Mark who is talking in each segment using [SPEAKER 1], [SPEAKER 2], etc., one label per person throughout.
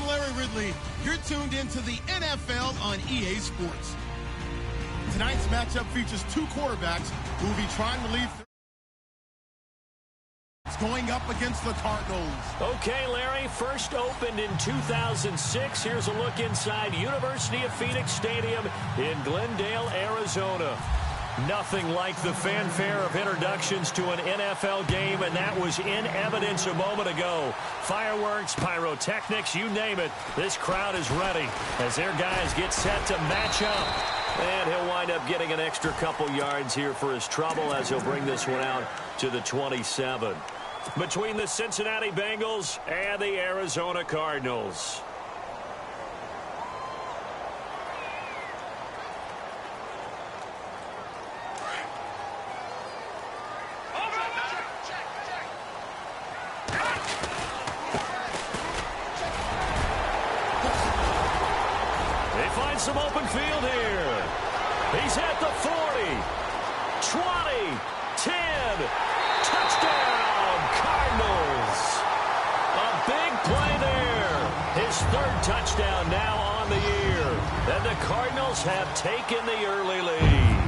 [SPEAKER 1] I'm Larry Ridley. You're tuned into the NFL on EA Sports. Tonight's matchup features two quarterbacks who will be trying to lead going up against the Cardinals.
[SPEAKER 2] Okay, Larry, first opened in 2006. Here's a look inside University of Phoenix Stadium in Glendale, Arizona. Nothing like the fanfare of introductions to an NFL game, and that was in evidence a moment ago. Fireworks, pyrotechnics, you name it. This crowd is ready as their guys get set to match up. And he'll wind up getting an extra couple yards here for his trouble as he'll bring this one out to the 27. Between the Cincinnati Bengals and the Arizona Cardinals. They find some open field here. He's at the 40, 20, 10, touchdown, Cardinals. A big play there. His third touchdown now on the year. And the Cardinals have taken the early lead.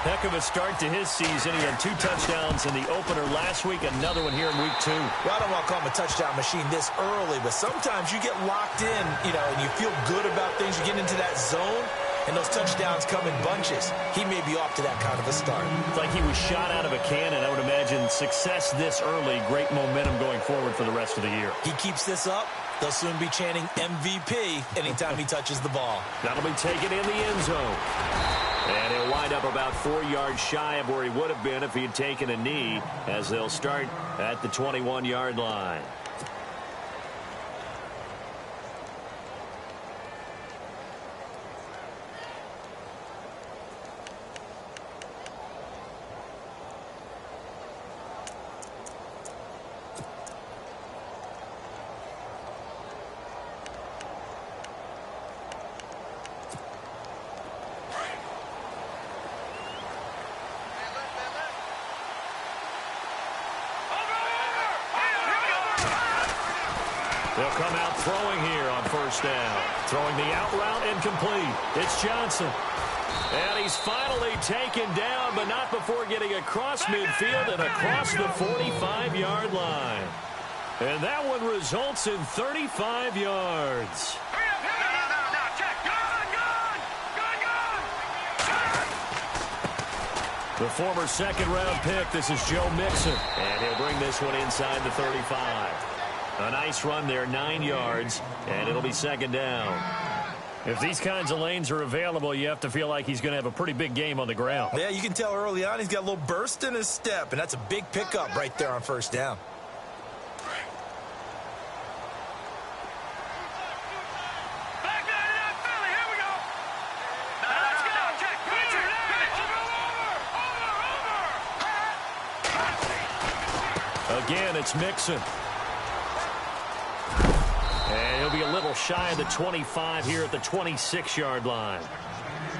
[SPEAKER 2] Heck of a start to his season. He had 2 touchdowns in the opener last week, another one here in week 2.
[SPEAKER 3] Well, I don't want to call him a touchdown machine this early, but sometimes you get locked in, and you feel good about things. You get into that zone, and those touchdowns come in bunches. He may be off to that kind of a start.
[SPEAKER 2] It's like he was shot out of a cannon. I would imagine success this early, great momentum going forward for the rest of the year.
[SPEAKER 3] He keeps this up, they'll soon be chanting MVP anytime he touches the ball.
[SPEAKER 2] That'll be taken in the end zone. And he'll wind up about 4 yards shy of where he would have been if he had taken a knee, as they'll start at the 21-yard line. They'll come out throwing here on first down. Throwing the out route incomplete. It's Johnson. And he's finally taken down, but not before getting across midfield and across the 45-yard line. And that one results in 35 yards. The former second-round pick, this is Joe Mixon. And he'll bring this one inside the 35. A nice run there, 9 yards, and it'll be second down. If these kinds of lanes are available, you have to feel like he's going to have a pretty big game on the ground.
[SPEAKER 3] Yeah, you can tell early on he's got a little burst in his step, and that's a big pickup right there on first down.
[SPEAKER 2] Again, it's Mixon. And he'll be a little shy of the 25 here at the 26-yard line.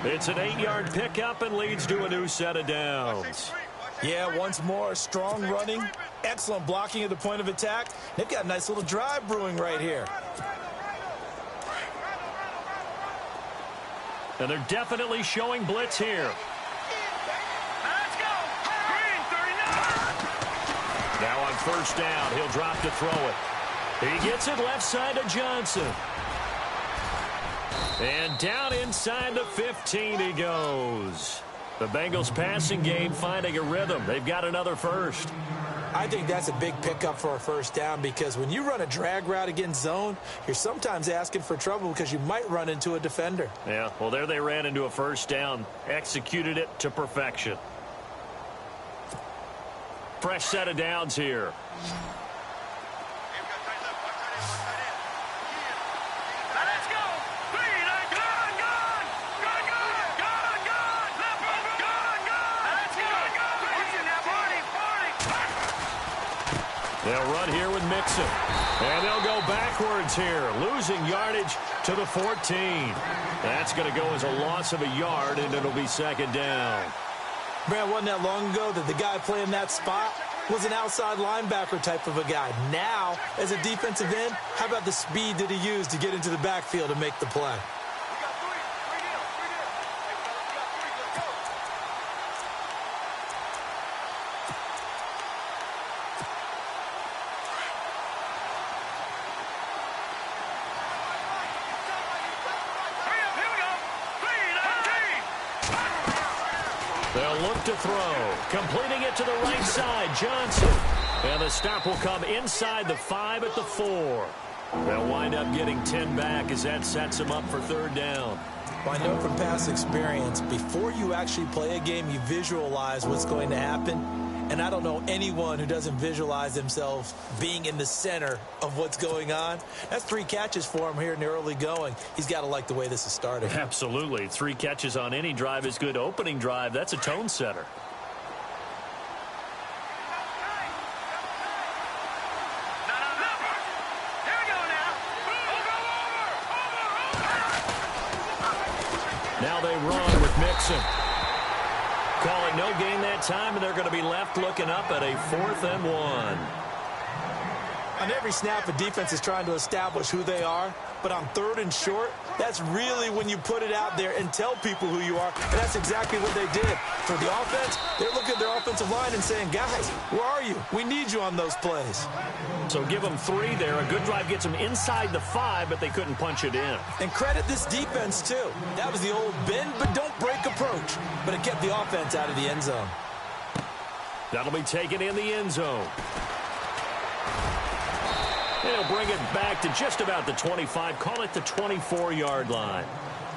[SPEAKER 2] It's an 8-yard pickup and leads to a new set of downs.
[SPEAKER 3] Yeah, once more, strong running, excellent blocking at the point of attack. They've got a nice little drive brewing right here.
[SPEAKER 2] And they're definitely showing blitz here. Now on first down, he'll drop to throw it. He gets it left side to Johnson. And down inside the 15 he goes. The Bengals passing game finding a rhythm. They've got another first.
[SPEAKER 3] I think that's a big pickup for a first down because when you run a drag route against zone, you're sometimes asking for trouble because you might run into a defender.
[SPEAKER 2] Yeah, well, there they ran into a first down. Executed it to perfection. Fresh set of downs here. They'll run here with Mixon. And they'll go backwards here, losing yardage to the 14. That's going to go as a loss of a yard, and it'll be second down.
[SPEAKER 3] Brad, wasn't that long ago that the guy playing that spot was an outside linebacker type of a guy. Now, as a defensive end, how about the speed that he used to get into the backfield and make the play?
[SPEAKER 2] They'll look to throw. Completing it to the right side, Johnson. And the stop will come inside the 5 at the 4. They'll wind up getting 10 back as that sets them up for third down.
[SPEAKER 3] Well, I know from past experience, before you actually play a game, you visualize what's going to happen. And I don't know anyone who doesn't visualize themselves being in the center of what's going on. That's 3 catches for him here in the early going. He's got to like the way this is starting.
[SPEAKER 2] Absolutely. 3 catches on any drive is good. Opening drive, that's a tone setter. Now they run with Mixon. Call it no gain that time, and they're going to be left looking up at a 4th and 1.
[SPEAKER 3] On every snap, a defense is trying to establish who they are, but on 3rd and short, that's really when you put it out there and tell people who you are, and that's exactly what they did. For the offense, they're looking at their offensive line and saying, guys, where are you? We need you on those plays.
[SPEAKER 2] So give them 3 there. A good drive gets them inside the 5, but they couldn't punch it in.
[SPEAKER 3] And credit this defense, too. That was the old bend but don't break approach, but it kept the offense out of the end zone.
[SPEAKER 2] That'll be taken in the end zone. They'll bring it back to just about the 25. Call it the 24-yard line.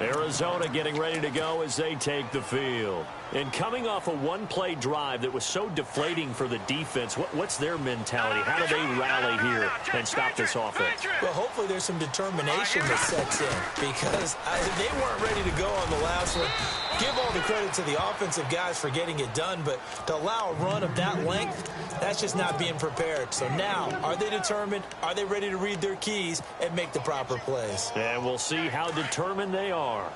[SPEAKER 2] Arizona getting ready to go as they take the field. And coming off a one-play drive that was so deflating for the defense, what's their mentality? How do they rally here and stop this offense?
[SPEAKER 3] Well, hopefully there's some determination that sets in because they weren't ready to go on the last one. Give all the credit to the offensive guys for getting it done, but to allow a run of that length, that's just not being prepared. So now, are they determined? Are they ready to read their keys and make the proper plays?
[SPEAKER 2] And we'll see how determined they are.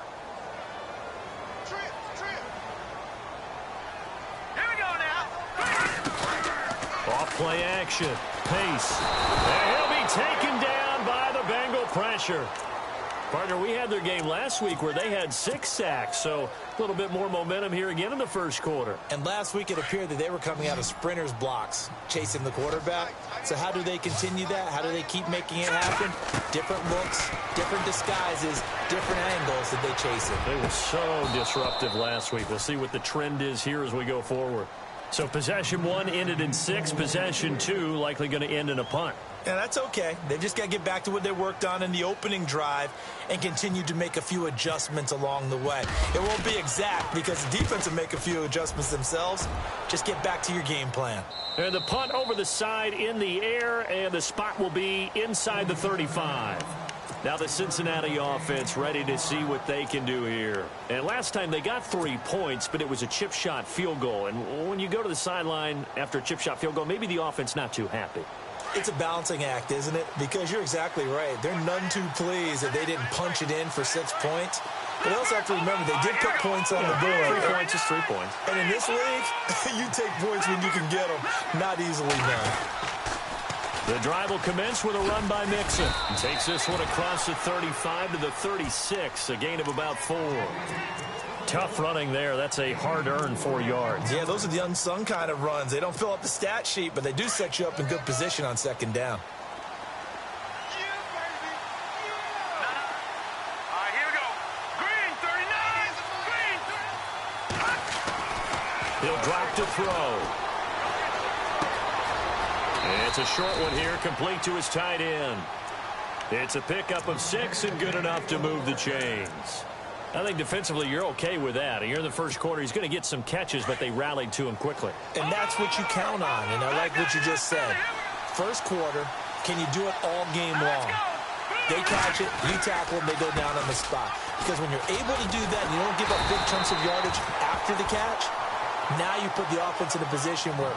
[SPEAKER 2] Off-play action. Pace. And he'll be taken down by the Bengal pressure. Partner, we had their game last week where they had 6 sacks, so a little bit more momentum here again in the first quarter.
[SPEAKER 3] And last week it appeared that they were coming out of sprinters blocks, chasing the quarterback. So how do they continue that? How do they keep making it happen? Different looks, different disguises, different angles that they chase it.
[SPEAKER 2] They were so disruptive last week. We'll see what the trend is here as we go forward. So possession 1 ended in 6. Possession 2 likely going to end in a punt.
[SPEAKER 3] Yeah, that's okay. They've just got to get back to what they worked on in the opening drive and continue to make a few adjustments along the way. It won't be exact because the defense will make a few adjustments themselves. Just get back to your game plan.
[SPEAKER 2] And the punt over the side in the air, and the spot will be inside the 35. Now the Cincinnati offense ready to see what they can do here. And last time they got 3 points, but it was a chip shot field goal. And when you go to the sideline after a chip shot field goal, maybe the offense not too happy.
[SPEAKER 3] It's a balancing act, isn't it? Because you're exactly right. They're none too pleased that they didn't punch it in for 6 points. But they also have to remember they did put points on the board.
[SPEAKER 2] 3 points is 3 points.
[SPEAKER 3] And in this league, you take points when you can get them. Not easily done.
[SPEAKER 2] The drive will commence with a run by Mixon. He takes this one across the 35 to the 36, a gain of about 4. Tough running there. That's a hard-earned 4 yards.
[SPEAKER 3] Yeah, those are the unsung kind of runs. They don't fill up the stat sheet, but they do set you up in good position on 2nd down.
[SPEAKER 2] He'll drop to throw. It's a short one here, complete to his tight end. It's a pickup of 6 and good enough to move the chains. I think defensively you're okay with that. Here in the first quarter, he's going to get some catches, but they rallied to him quickly.
[SPEAKER 3] And that's what you count on, and I like what you just said. First quarter, can you do it all game long? They catch it, you tackle them, they go down on the spot. Because when you're able to do that, and you don't give up big chunks of yardage after the catch, now you put the offense in a position where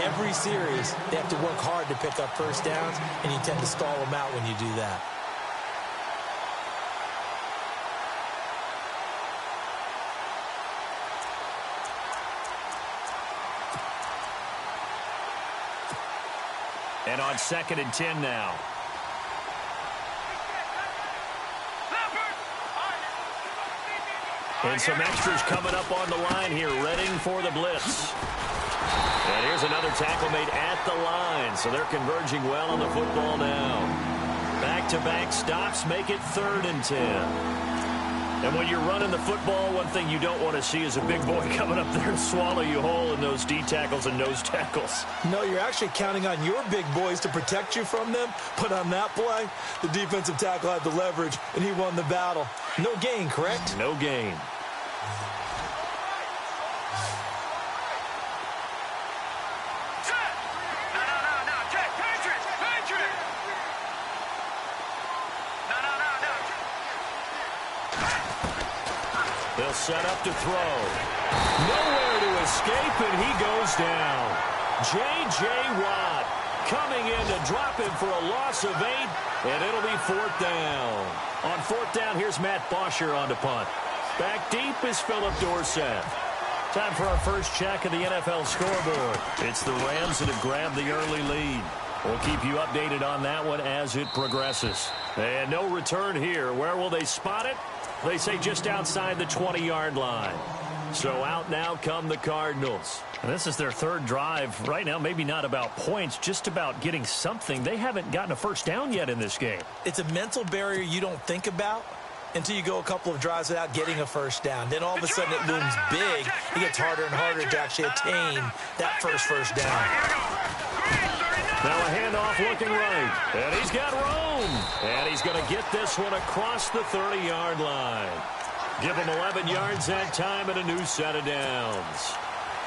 [SPEAKER 3] every series they have to work hard to pick up first downs, and you tend to stall them out when you do that.
[SPEAKER 2] And on 2nd and 10 now. And some extras coming up on the line here, readying for the blitz. And here's another tackle made at the line, so they're converging well on the football now. Back-to-back stops make it 3rd and 10. And when you're running the football, one thing you don't want to see is a big boy coming up there and swallow you whole in those D tackles and nose tackles.
[SPEAKER 3] No, you're actually counting on your big boys to protect you from them. But on that play, the defensive tackle had the leverage, and he won the battle. No gain, correct?
[SPEAKER 2] No gain. They'll set up to throw. Nowhere to escape, and he goes down. J.J. Watt coming in to drop him for a loss of 8, and it'll be 4th down. On 4th down, here's Matt Bosher on to punt. Back deep is Philip Dorsett. Time for our first check of the NFL scoreboard. It's the Rams that have grabbed the early lead. We'll keep you updated on that one as it progresses. And no return here. Where will they spot it? They say just outside the 20-yard line. So out now come the Cardinals. And this is their 3rd drive. Right now, maybe not about points, just about getting something. They haven't gotten a first down yet in this game.
[SPEAKER 3] It's a mental barrier you don't think about until you go a couple of drives without getting a first down. Then all of a sudden it looms big. It gets harder and harder to actually attain that first down.
[SPEAKER 2] Now a handoff looking right. And he's got room. And he's going to get this one across the 30-yard line. Give him 11 yards that time and a new set of downs.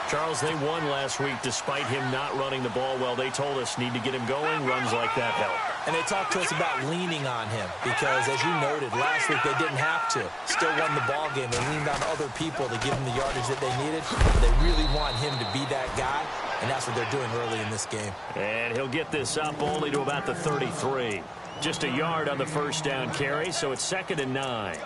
[SPEAKER 2] Charles, they won last week despite him not running the ball well. They told us need to get him going. Runs like that help.
[SPEAKER 3] And they talked to us about leaning on him because, as you noted, last week they didn't have to. Still won the ball game. They leaned on other people to give him the yardage that they needed. They really want him to be that guy, and that's what they're doing early in this game.
[SPEAKER 2] And he'll get this up only to about the 33. Just a yard on the first down carry, so it's 2nd and 9.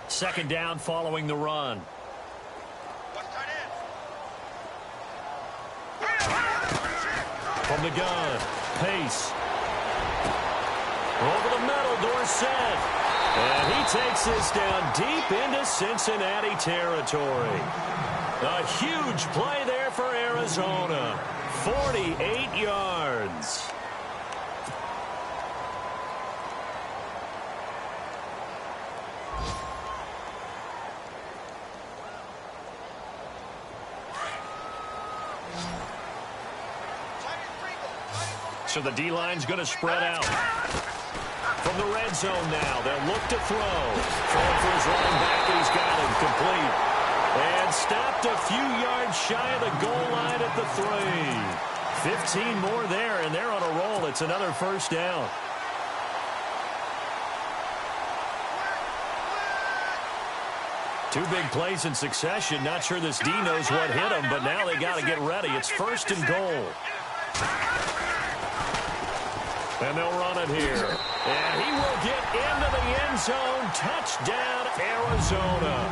[SPEAKER 2] Second down following the run. From the gun, Pace. Over the middle, Dorsett. And he takes this down deep into Cincinnati territory. A huge play there for Arizona. 48 yards. So the D-line's going to spread out. From the red zone now, they'll look to throw. Throwing for his running back, and he's got him complete. And stopped a few yards shy of the goal line at the 3. 15 more there, and they're on a roll. It's another first down. Two big plays in succession. Not sure this D knows what hit him, but now they got to get ready. It's 1st and goal. And they'll run it here. And he will get into the end zone. Touchdown, Arizona.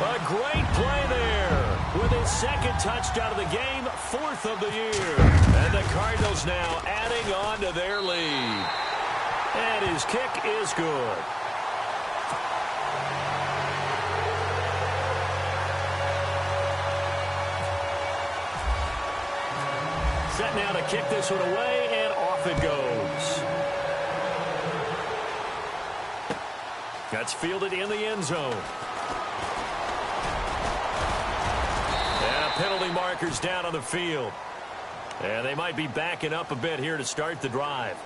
[SPEAKER 2] A great play there with his 2nd touchdown of the game, 4th of the year. And the Cardinals now adding on to their lead. And his kick is good. Set now to kick this one away, and off it goes. That's fielded in the end zone. And penalty markers down on the field. And they might be backing up a bit here to start the drive.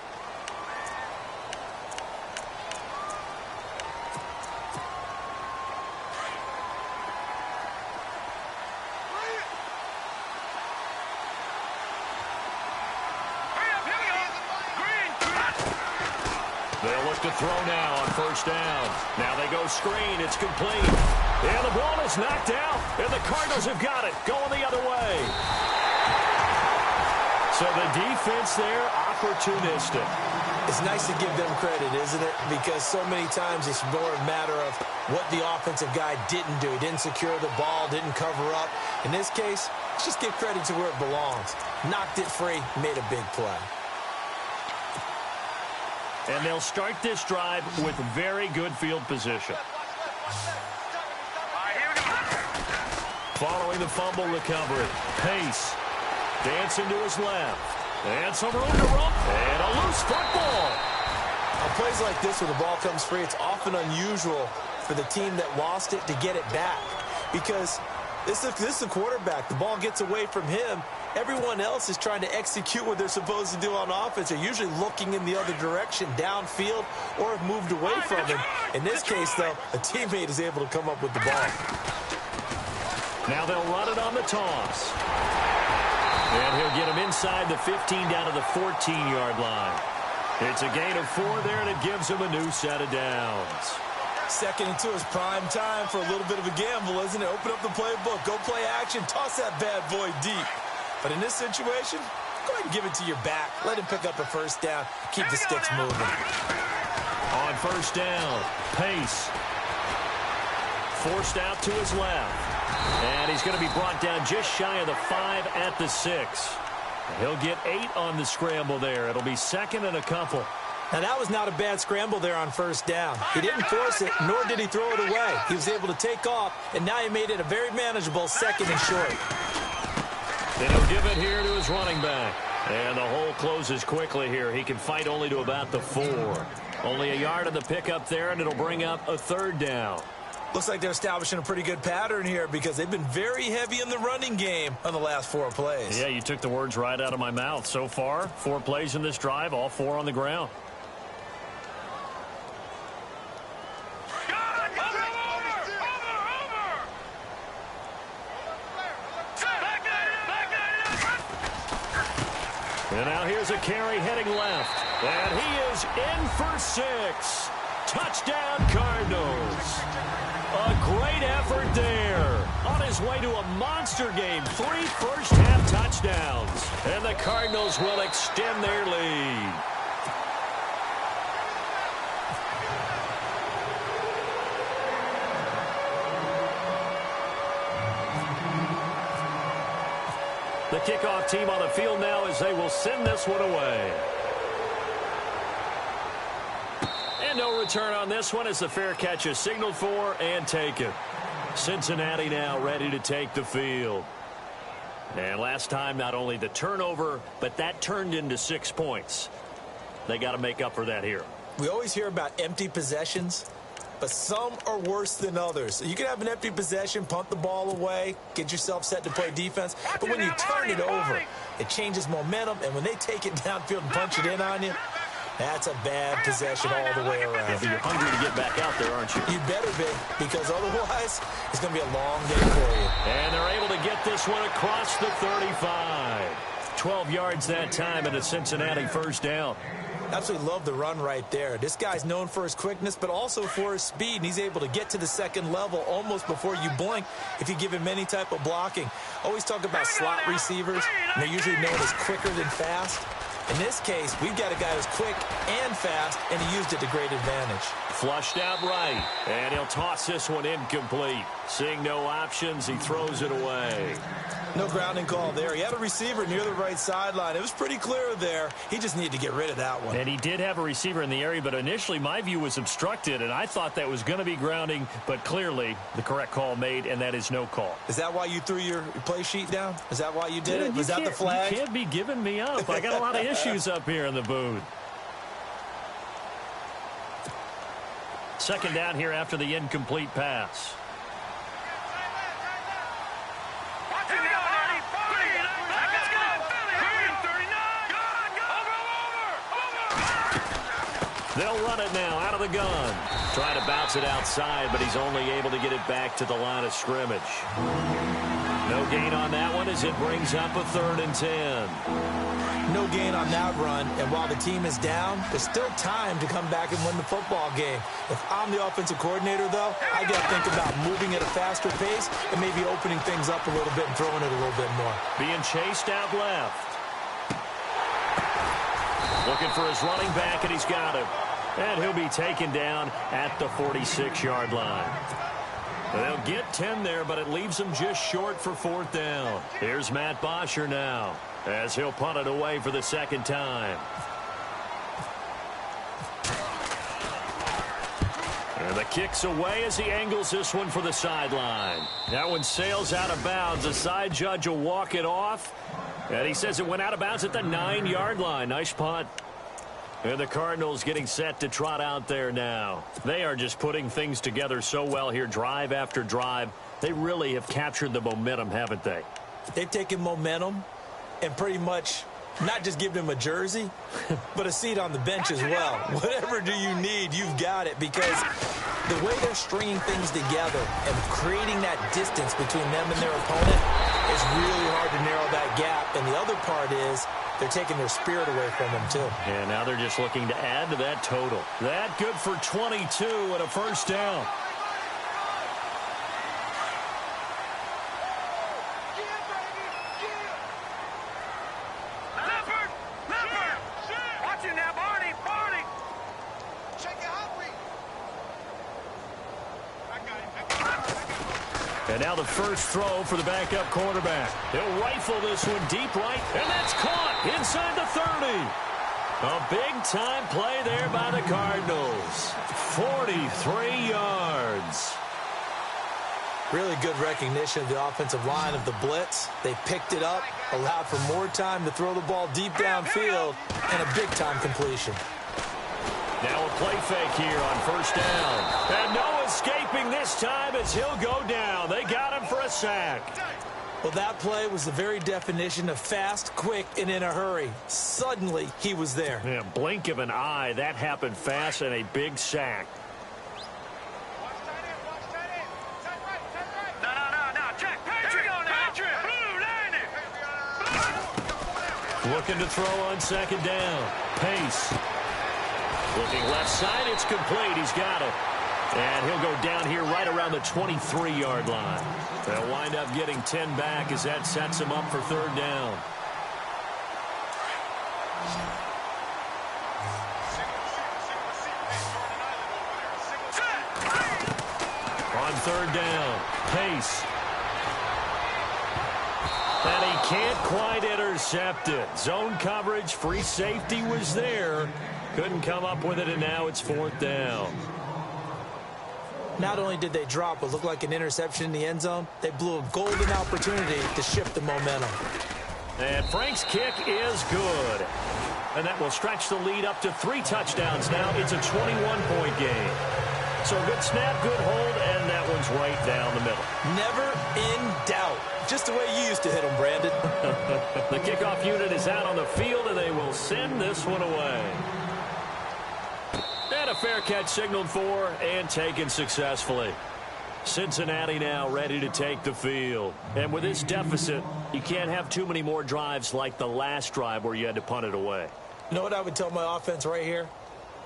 [SPEAKER 2] They'll look to throw now on first down. Now they go screen. It's complete. And the ball is knocked out. And the Cardinals have got it. Going the other way. So the defense there, opportunistic.
[SPEAKER 3] It's nice to give them credit, isn't it? Because so many times it's more a matter of what the offensive guy didn't do. He didn't secure the ball, didn't cover up. In this case, let's just give credit to where it belongs. Knocked it free, made a big play.
[SPEAKER 2] And they'll start this drive with very good field position. Following the fumble recovery, Pace dancing to his left. And some room to run. And a loose football.
[SPEAKER 3] On plays like this where the ball comes free, it's often unusual for the team that lost it to get it back. Because this is the quarterback. The ball gets away from him. Everyone else is trying to execute what they're supposed to do on offense. They're usually looking in the other direction, downfield, or have moved away from him. In this case, though, a teammate is able to come up with the ball.
[SPEAKER 2] Now they'll run it on the toss. And he'll get him inside the 15 down to the 14-yard line. It's a gain of 4 there, and it gives him a new set of downs.
[SPEAKER 3] 2nd and 2 is prime time for a little bit of a gamble, isn't it? Open up the playbook, go play action, toss that bad boy deep. But in this situation, go ahead and give it to your back. Let him pick up a first down. Keep the sticks moving.
[SPEAKER 2] On first down, Pace. Forced out to his left. And he's going to be brought down just shy of the 5 at the 6. He'll get 8 on the scramble there. It'll be 2nd and a couple.
[SPEAKER 3] Now, that was not a bad scramble there on first down. He didn't force it, nor did he throw it away. He was able to take off, and now he made it a very manageable 2nd and short.
[SPEAKER 2] Then he'll give it here to his running back. And the hole closes quickly here. He can fight only to about the 4. Only a yard on the pickup there, and it'll bring up a 3rd down.
[SPEAKER 3] Looks like they're establishing a pretty good pattern here because they've been very heavy in the running game on the last 4 plays.
[SPEAKER 2] Yeah, you took the words right out of my mouth. So far, 4 plays in this drive, all 4 on the ground. And now here's a carry heading left. And he is in for 6. Touchdown, Cardinals. A great effort there. On his way to a monster game. 3 first-half touchdowns. And the Cardinals will extend their lead. The kickoff team on the field now as they will send this one away. And no return on this one as the fair catch is signaled for and taken. Cincinnati now ready to take the field. And last time, not only the turnover, but that turned into 6 points. They got to make up for that here.
[SPEAKER 3] We always hear about empty possessions, but some are worse than others. You can have an empty possession, punt the ball away, get yourself set to play defense. But when you turn it over, it changes momentum. And when they take it downfield and punch it in on you, that's a bad possession all the way around.
[SPEAKER 2] Yeah, but you're hungry to get back out there, aren't you?
[SPEAKER 3] You better be, because otherwise it's going to be a long day for you.
[SPEAKER 2] And they're able to get this one across the 35. 12 yards that time and a Cincinnati first down.
[SPEAKER 3] Absolutely love the run right there. This guy's known for his quickness, but also for his speed, and he's able to get to the 2nd level almost before you blink if you give him any type of blocking. Always talk about slot receivers, and they're usually known as quicker than fast. In this case, we've got a guy who's quick and fast, and he used it to great advantage.
[SPEAKER 2] Flushed out right, and he'll toss this one incomplete. Seeing no options, he throws it away.
[SPEAKER 3] No grounding call there. He had a receiver near the right sideline. It was pretty clear there. He just needed to get rid of that one.
[SPEAKER 2] And he did have a receiver in the area, but initially my view was obstructed, and I thought that was going to be grounding, but clearly the correct call made, and that is no call.
[SPEAKER 3] Is that why you threw your play sheet down? Is that why you did it? Was that the flag?
[SPEAKER 2] You can't be giving me up. I got a lot of issues up here in the booth. 2nd down here after the incomplete pass. They'll run it now out of the gun. Trying to bounce it outside, but he's only able to get it back to the line of scrimmage. No gain on that one as it brings up a 3rd and 10.
[SPEAKER 3] No gain on that run, and while the team is down, there's still time to come back and win the football game. If I'm the offensive coordinator, though, I got to think about moving at a faster pace and maybe opening things up a little bit and throwing it a little bit more.
[SPEAKER 2] Being chased out left. Looking for his running back, and he's got him. And he'll be taken down at the 46-yard line. They'll get 10 there, but it leaves them just short for 4th down. Here's Matt Bosher now, as he'll punt it away for the second time. And the kick's away as he angles this one for the sideline. That one sails out of bounds. The side judge will walk it off. And he says it went out of bounds at the 9-yard line. Nice punt. And the Cardinals getting set to trot out there now. They are just putting things together so well here, drive after drive. They really have captured the momentum, haven't they?
[SPEAKER 3] They've taken momentum and pretty much not just given him a jersey, but a seat on the bench as well. Whatever do you need, you've got it, because the way they're stringing things together and creating that distance between them and their opponent is really hard to narrow that gap. And the other part is they're taking their spirit away from them, too.
[SPEAKER 2] And now they're just looking to add to that total. That good for 22 and a first down. And now the first throw for the backup quarterback. He'll rifle this one deep right, and that's caught inside the 30. A big-time play there by the Cardinals. 43 yards.
[SPEAKER 3] Really good recognition of the offensive line of the blitz. They picked it up, allowed for more time to throw the ball deep downfield, and a big-time completion.
[SPEAKER 2] Now a play fake here on first down. And no escaping this time as he'll go down. They got him for a sack.
[SPEAKER 3] Well, that play was the very definition of fast, quick, and in a hurry. Suddenly, he was there.
[SPEAKER 2] Yeah, blink of an eye. That happened fast and a big sack. Looking to throw on second down. Pace. Looking left side, it's complete. He's got it. And he'll go down here right around the 23-yard line. They'll wind up getting 10 back as that sets him up for third down. On third down, Pace. And he can't quite intercept it. Zone coverage, free safety was there. Couldn't come up with it, and now it's fourth down.
[SPEAKER 3] Not only did they drop what looked like an interception in the end zone, they blew a golden opportunity to shift the momentum.
[SPEAKER 2] And Frank's kick is good. And that will stretch the lead up to 3 touchdowns now. It's a 21-point game. So a good snap, good hold, and that one's right down the middle.
[SPEAKER 3] Never in doubt. Just the way you used to hit them, Brandon.
[SPEAKER 2] The kickoff unit is out on the field, and they will send this one away. And a fair catch signaled for and taken successfully. Cincinnati now ready to take the field. And with this deficit, you can't have too many more drives like the last drive where you had to punt it away.
[SPEAKER 3] You know what I would tell my offense right here?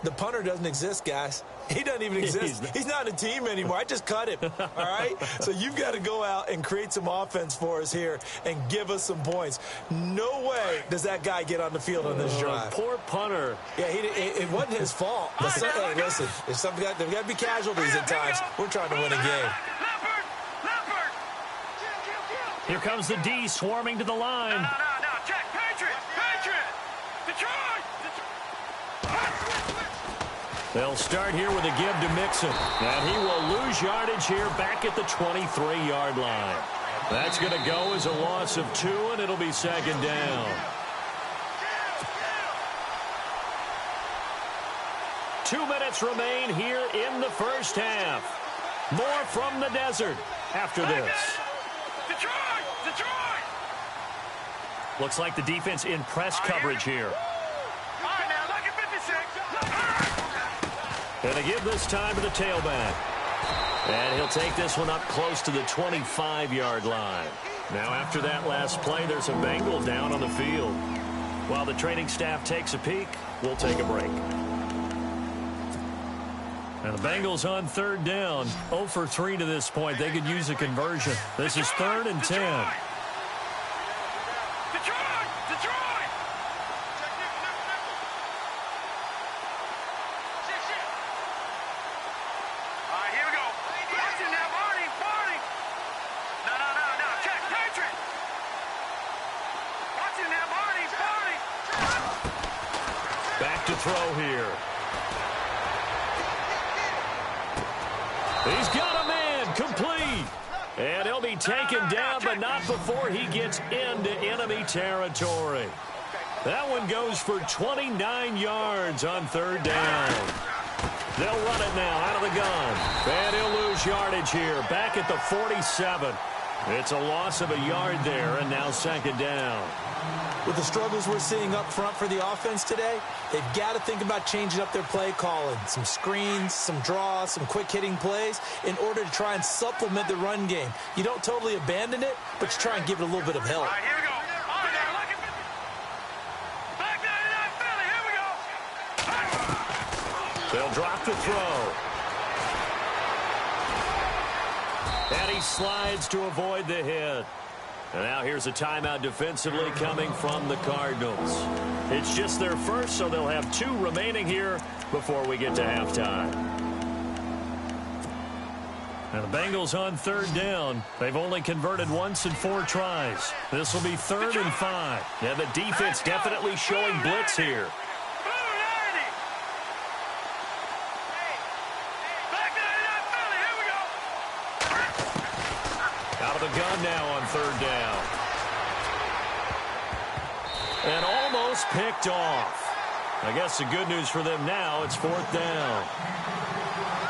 [SPEAKER 3] The punter doesn't exist, guys. He doesn't even exist. He's not a team anymore. I just cut him, all right? So you've got to go out and create some offense for us here and give us some points. No way does that guy get on the field on this drive.
[SPEAKER 2] Poor punter.
[SPEAKER 3] Yeah, it wasn't his fault. But hey, listen, there's got to be casualties at times. We're trying to win a game.
[SPEAKER 2] Here comes the D swarming to the line.
[SPEAKER 4] No, check, Patriot, Detroit.
[SPEAKER 2] They'll start here with a give to Mixon. And he will lose yardage here back at the 23-yard line. That's going to go as a loss of 2, and it'll be second down. 2 minutes remain here in the first half. More from the desert after this.
[SPEAKER 4] Detroit!
[SPEAKER 2] Looks like the defense in press coverage here.
[SPEAKER 4] All right, now, look at 56.
[SPEAKER 2] And they give this time to the tailback. And he'll take this one up close to the 25-yard line. Now, after that last play, there's a Bengal down on the field. While the training staff takes a peek, we'll take a break. And the Bengals on third down. 0 for 3 to this point. They could use a conversion. This is 3rd and 10.
[SPEAKER 4] Detroit!
[SPEAKER 2] throw here. He's got a man, complete. And he'll be taken down, but not before he gets into enemy territory. That one goes for 29 yards on third down. They'll run it now out of the gun. And he'll lose yardage here, back at the 47. It's a loss of a yard there, and now second down.
[SPEAKER 3] With the struggles we're seeing up front for the offense today, they've got to think about changing up their play calling. Some screens, some draws, some quick-hitting plays in order to try and supplement the run game. You don't totally abandon it, but you try and give it a little bit of help.
[SPEAKER 4] All right, here we go. On now, look at back 99 Philly. Here we go.
[SPEAKER 2] They'll drop the throw. And he slides to avoid the hit. And now here's a timeout defensively coming from the Cardinals. It's just their first, so they'll have 2 remaining here before we get to halftime. And the Bengals on third down. They've only converted once in 4 tries. This will be 3rd and 5. And the defense definitely showing blitz here. Out of the gun now on third down. And almost picked off. I guess the good news for them now, it's 4th down.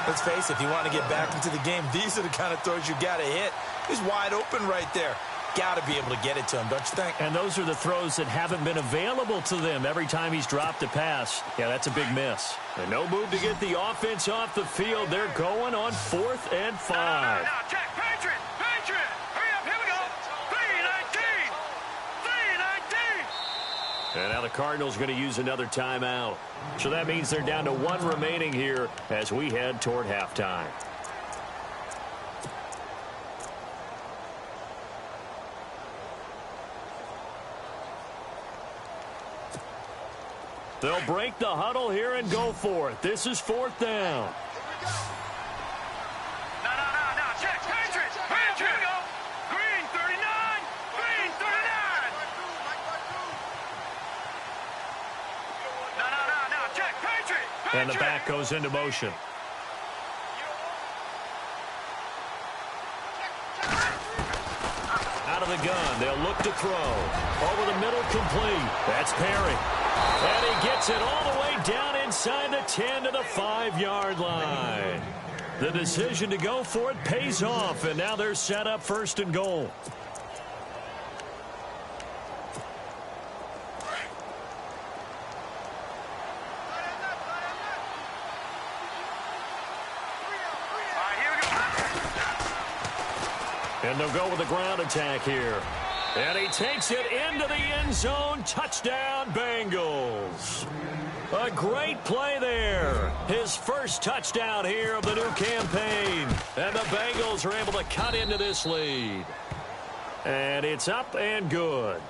[SPEAKER 3] Let's face it, if you want to get back into the game, these are the kind of throws you got to hit. He's wide open right there. Got to be able to get it to him, don't you think?
[SPEAKER 2] And those are the throws that haven't been available to them every time he's dropped a pass. Yeah, that's a big miss. And no move to get the offense off the field. They're going on 4th and 5.
[SPEAKER 4] Now, check. Patriot. Hurry up. Here we go. 3:19.
[SPEAKER 2] And now the Cardinals going to use another timeout. So that means they're down to 1 remaining here as we head toward halftime. They'll break the huddle here and go for it. This is 4th down.
[SPEAKER 4] Now, check. Patriot. Here we go. Green 39. Now, check. Patriot.
[SPEAKER 2] And the back goes into motion. Out of the gun, they'll look to throw. Over the middle, complete. That's Perry. And he gets it all the way down inside the 10 to the 5-yard line. The decision to go for it pays off, and now they're set up 1st and goal. And they'll go with the ground attack here. And he takes it into the end zone. Touchdown, Bengals. A great play there. His first touchdown here of the new campaign. And the Bengals are able to cut into this lead. And it's up and good.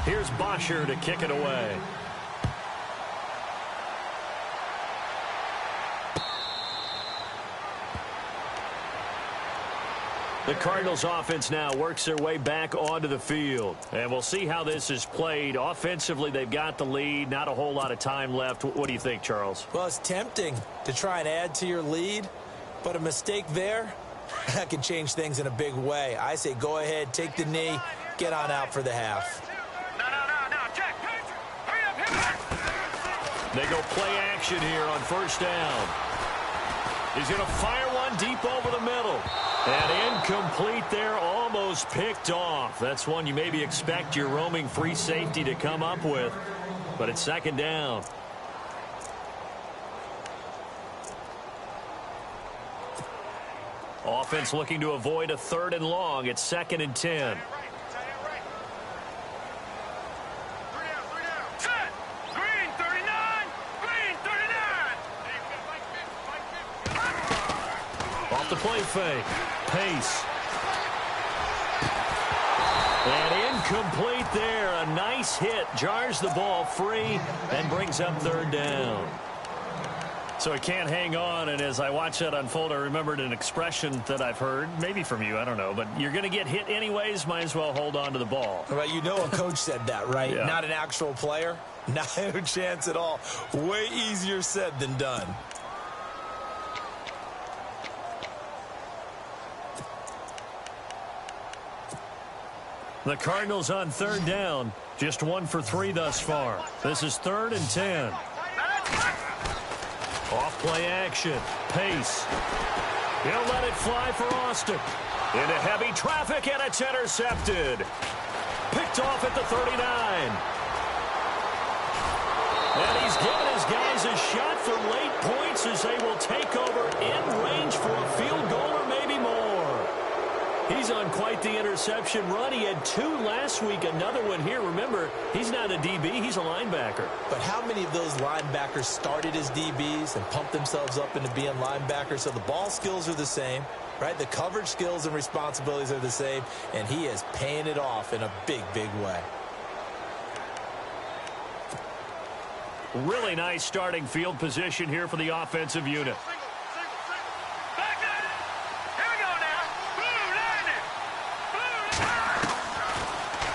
[SPEAKER 2] Here's Bosher to kick it away. The Cardinals offense now works their way back onto the field. And we'll see how this is played. Offensively, they've got the lead. Not a whole lot of time left. What do you think, Charles?
[SPEAKER 3] Well, it's tempting to try and add to your lead, but a mistake there, that can change things in a big way. I say go ahead, take the knee, get on out for the half.
[SPEAKER 4] Now, check. Hurry up.
[SPEAKER 2] They go play action here on 1st down. He's going to fire one deep over the middle. And incomplete there, almost picked off. That's one you maybe expect your roaming free safety to come up with. But it's 2nd down. Offense looking to avoid a 3rd and long. It's 2nd and 10.
[SPEAKER 4] Set. Green 39.
[SPEAKER 2] Off the play fake. Pace. And incomplete there. A nice hit. Jars the ball free and brings up 3rd down. So So he can't hang on, and as I watch that unfold, I remembered an expression that I've heard, maybe from you, I don't know, but you're going to get hit anyways, might as well hold on to the ball.
[SPEAKER 3] Right, you know a coach said that, right?
[SPEAKER 2] Yeah.
[SPEAKER 3] Not an actual player. Not a chance at all. Way easier said than done.
[SPEAKER 2] The Cardinals on third down. Just 1 for 3 thus far. This is 3rd and 10. Off play action. Pace. He'll let it fly for Austin. Into heavy traffic, and it's intercepted. Picked off at the 39. And he's given his guys a shot for late points as they will take over in range for a field goal or maybe more. He's on quite the interception run. He had 2 last week, another one here. Remember, he's not a DB, he's a linebacker.
[SPEAKER 3] But how many of those linebackers started as DBs and pumped themselves up into being linebackers? So the ball skills are the same, right? The coverage skills and responsibilities are the same, and he is paying it off in a big, big way.
[SPEAKER 2] Really nice starting field position here for the offensive unit.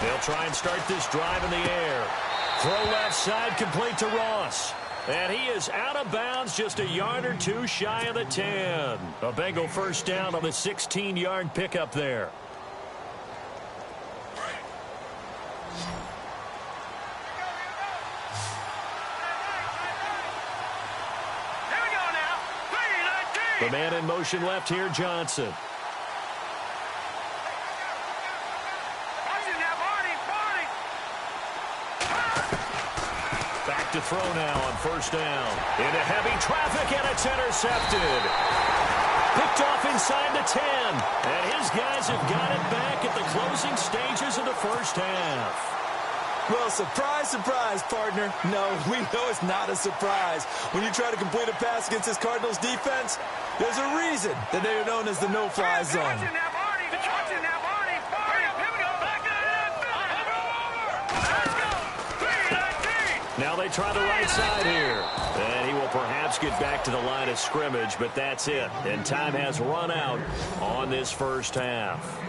[SPEAKER 2] They'll try and start this drive in the air. Throw left side, complete to Ross. And he is out of bounds, just a yard or 2 shy of the 10. A Bengal first down on the 16-yard pickup there. The man in motion left here, Johnson. Back to throw now on first down. Into heavy traffic, and it's intercepted. Picked off inside the 10. And his guys have got it back at the closing stages of the first half.
[SPEAKER 3] Well, surprise, surprise, partner. No, we know it's not a surprise. When you try to complete a pass against this Cardinals defense, there's a reason that they are known as the no-fly zone.
[SPEAKER 2] Now they try the right side here. And he will perhaps get back to the line of scrimmage, but that's it. And time has run out on this first half.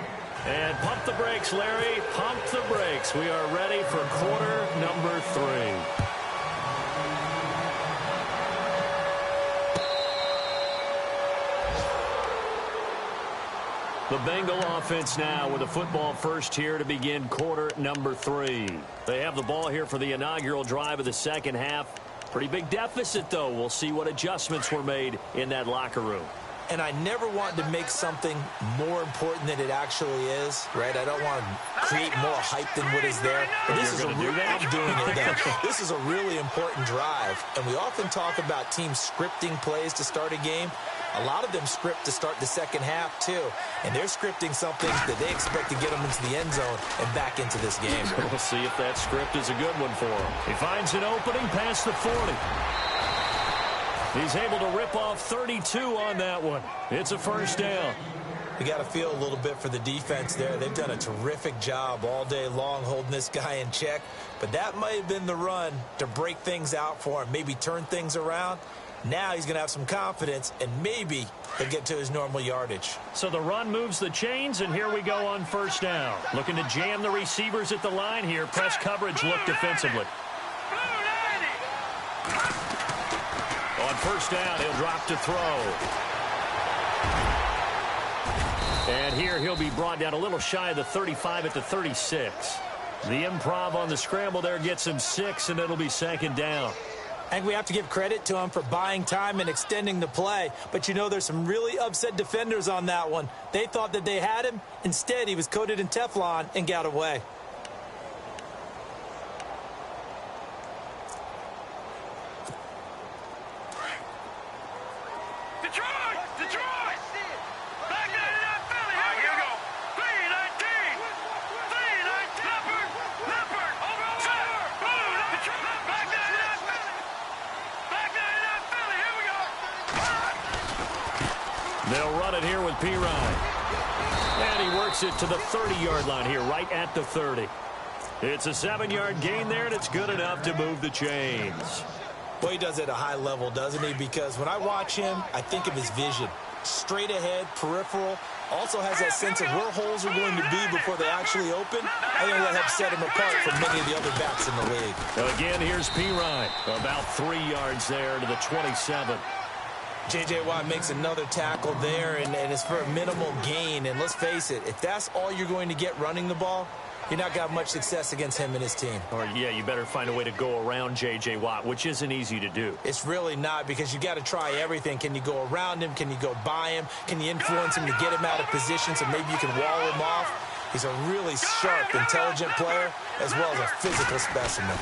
[SPEAKER 2] And pump the brakes, Larry. Pump the brakes. We are ready for quarter number 3. The Bengal offense now with a football first here to begin quarter number 3. They have the ball here for the inaugural drive of the second half. Pretty big deficit, though. We'll see what adjustments were made in that locker room.
[SPEAKER 3] And I never want to make something more important than it actually is, right? I don't want to create more hype than what is there. But this is I'm doing it then. This is a really important drive. And we often talk about teams scripting plays to start a game. A lot of them script to start the second half, too. And they're scripting something that they expect to get them into the end zone and back into this game.
[SPEAKER 2] We'll see if that script is a good one for him. He finds an opening past the 40. He's able to rip off 32 on that one. It's a first down.
[SPEAKER 3] You got to feel a little bit for the defense there. They've done a terrific job all day long holding this guy in check. But that might have been the run to break things out for him, maybe turn things around. Now he's going to have some confidence, and maybe he'll get to his normal yardage.
[SPEAKER 2] So the run moves the chains, and here we go on first down. Looking to jam the receivers at the line here. Press coverage look defensively. On first down, he'll drop to throw. And here he'll be brought down a little shy of the 35 at the 36. The improv on the scramble there gets him 6, and it'll be second down.
[SPEAKER 3] I think we have to give credit to him for buying time and extending the play. But, you know, there's some really upset defenders on that one. They thought that they had him. Instead, he was coated in Teflon and got away.
[SPEAKER 2] They'll run it here with Pirine. And he works it to the 30-yard line here, right at the 30. It's a 7-yard gain there, and it's good enough to move the chains.
[SPEAKER 3] Well, he does it at a high level, doesn't he? Because when I watch him, I think of his vision. Straight ahead, peripheral. Also has that sense of where holes are going to be before they actually open. I think that helps set him apart from many of the other backs in the league.
[SPEAKER 2] Now again, here's P-Ryan. About 3 yards there to the 27.
[SPEAKER 3] J.J. Watt makes another tackle there, and it's for a minimal gain. And let's face it, if that's all you're going to get running the ball, you're not got much success against him and his team.
[SPEAKER 2] Or, yeah, you better find a way to go around J.J. Watt, which isn't easy to do.
[SPEAKER 3] It's really not, because you got to try everything. Can you go around him? Can you go by him? Can you influence him to get him out of position so maybe you can wall him off? He's a really sharp, intelligent player, as well as a physical specimen.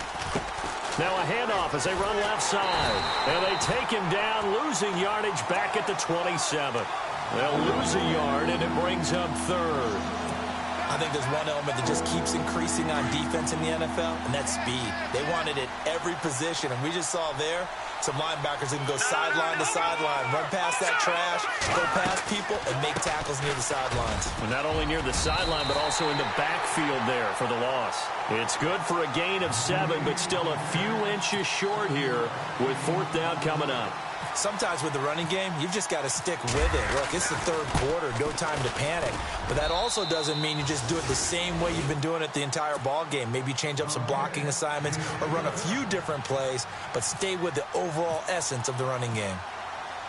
[SPEAKER 2] Now a handoff as they run left side. And they take him down, losing yardage back at the 27. They'll lose a yard, and it brings up third.
[SPEAKER 3] I think there's one element that just keeps increasing on defense in the NFL, and that's speed. They want it at every position, and we just saw there some linebackers who can go sideline to sideline, run past that trash, go past people, and make tackles near the sidelines.
[SPEAKER 2] Well, not only near the sideline, but also in the backfield there for the loss. It's good for a gain of 7, but still a few inches short here with 4th down coming up.
[SPEAKER 3] Sometimes with the running game, you've just got to stick with it. Look, it's the 3rd quarter, no time to panic. But that also doesn't mean you just do it the same way you've been doing it the entire ball game. Maybe change up some blocking assignments or run a few different plays, but stay with the overall essence of the running game.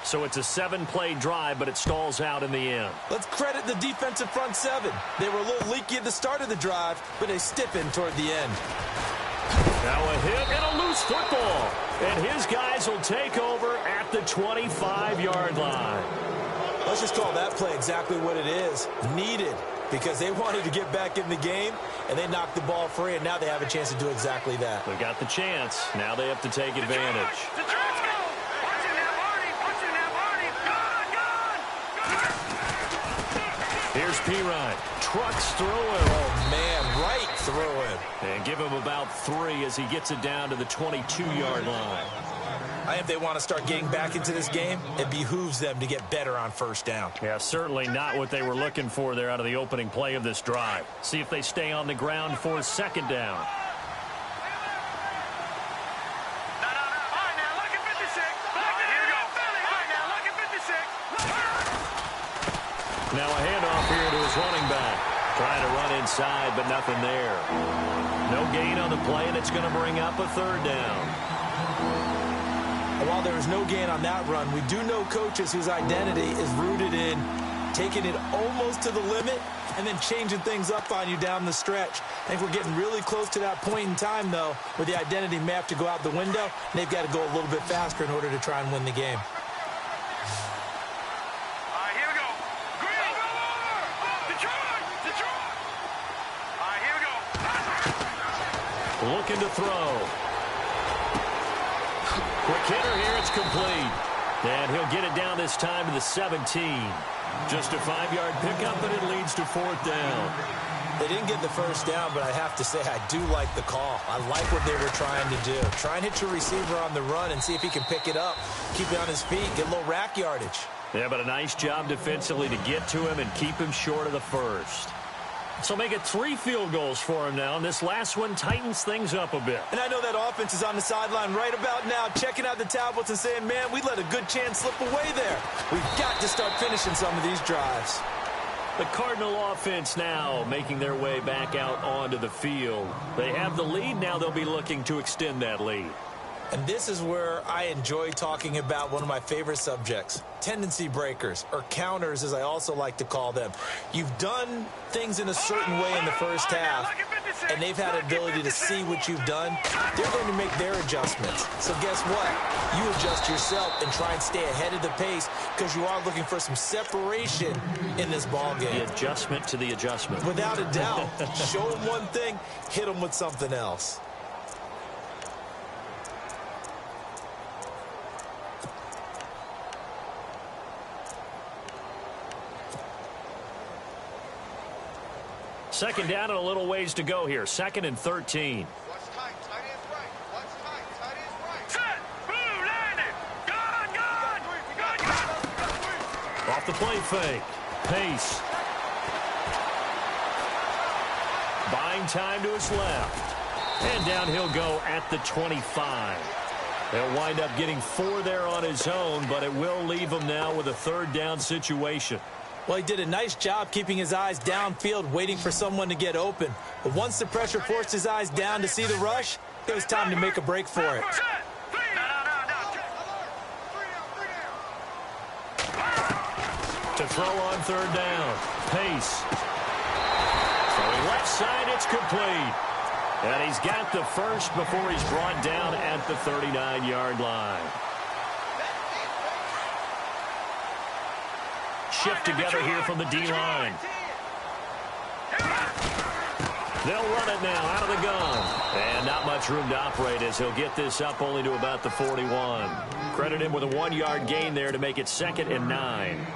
[SPEAKER 2] So it's a 7-play drive, but it stalls out in the end.
[SPEAKER 3] Let's credit the defensive front 7. They were a little leaky at the start of the drive, but they stiffened toward the end.
[SPEAKER 2] Now a hit and a loose football. And his guys will take over at the 25-yard line.
[SPEAKER 3] Let's just call that play exactly what it is. Needed, because they wanted to get back in the game, and they knocked the ball free, and now they have a chance to do exactly that.
[SPEAKER 2] They got the chance. Now they have to take advantage.
[SPEAKER 4] The charge go! Watch it now, Marty! Watch it now, Marty! Gone!
[SPEAKER 2] Here's P-Ryan. Trucks through him.
[SPEAKER 3] Oh, man, right through him.
[SPEAKER 2] And give him about 3 as he gets it down to the 22-yard line.
[SPEAKER 3] I think if they want to start getting back into this game, it behooves them to get better on 1st down.
[SPEAKER 2] Yeah, certainly not what they were looking for there out of the opening play of this drive. See if they stay on the ground for 2nd down.
[SPEAKER 4] All right, now look at 56. All right, here we go. All right, now look at 56.
[SPEAKER 2] Now a handoff here to his running back. Trying to run inside, but nothing there. No gain on the play, and it's going to bring up a 3rd down.
[SPEAKER 3] While there was no gain on that run, we do know coaches whose identity is rooted in taking it almost to the limit and then changing things up on you down the stretch. I think we're getting really close to that point in time, though, where the identity may have to go out the window, and they've got to go a little bit faster in order to try and win the game.
[SPEAKER 4] All right, here we go. Green, go over! Detroit! Detroit! All right, here we go.
[SPEAKER 2] Looking to throw. Quick hitter here, it's complete. And he'll get it down this time to the 17. Just a 5-yard pickup, and it leads to 4th down.
[SPEAKER 3] They didn't get the 1st down, but I have to say I do like the call. I like what they were trying to do. Try and hit your receiver on the run and see if he can pick it up, keep it on his feet, get a little rack yardage.
[SPEAKER 2] Yeah, but a nice job defensively to get to him and keep him short of the 1st. So make it 3 field goals for him now, and this last one tightens things up a bit.
[SPEAKER 3] And I know that offense is on the sideline right about now, checking out the tablets and saying, man, we let a good chance slip away there. We've got to start finishing some of these drives.
[SPEAKER 2] The Cardinal offense now making their way back out onto the field. They have the lead. Now they'll be looking to extend that lead.
[SPEAKER 3] And this is where I enjoy talking about one of my favorite subjects, tendency breakers, or counters as I also like to call them. You've done things in a certain way in the first half, and they've had an ability to see what you've done. They're going to make their adjustments. So guess what? You adjust yourself and try and stay ahead of the pace because you are looking for some separation in this ball game.
[SPEAKER 2] The adjustment to the adjustment.
[SPEAKER 3] Without a doubt. Show them one thing, hit them with something else.
[SPEAKER 2] Second down and a little ways to go here. 2nd and 13.
[SPEAKER 5] Watch tight. Tight end's right. Watch tight. Tight end's right.
[SPEAKER 4] Set! Boom! Landed! Gone!
[SPEAKER 2] Off the play fake. Pace. Buying time to his left. And down he'll go at the 25. He'll wind up getting 4 there on his own, but it will leave him now with a 3rd down situation.
[SPEAKER 3] Well, he did a nice job keeping his eyes downfield, waiting for someone to get open. But once the pressure forced his eyes down to see the rush, it was time to make a break for it.
[SPEAKER 2] To throw on 3rd down. Pace. Throwing left side, it's complete. And he's got the first before he's brought down at the 39-yard line. Shift together here from the D-line. They'll run it now out of the gun. And not much room to operate as he'll get this up only to about the 41. Credit him with a 1-yard gain there to make it 2nd and 9.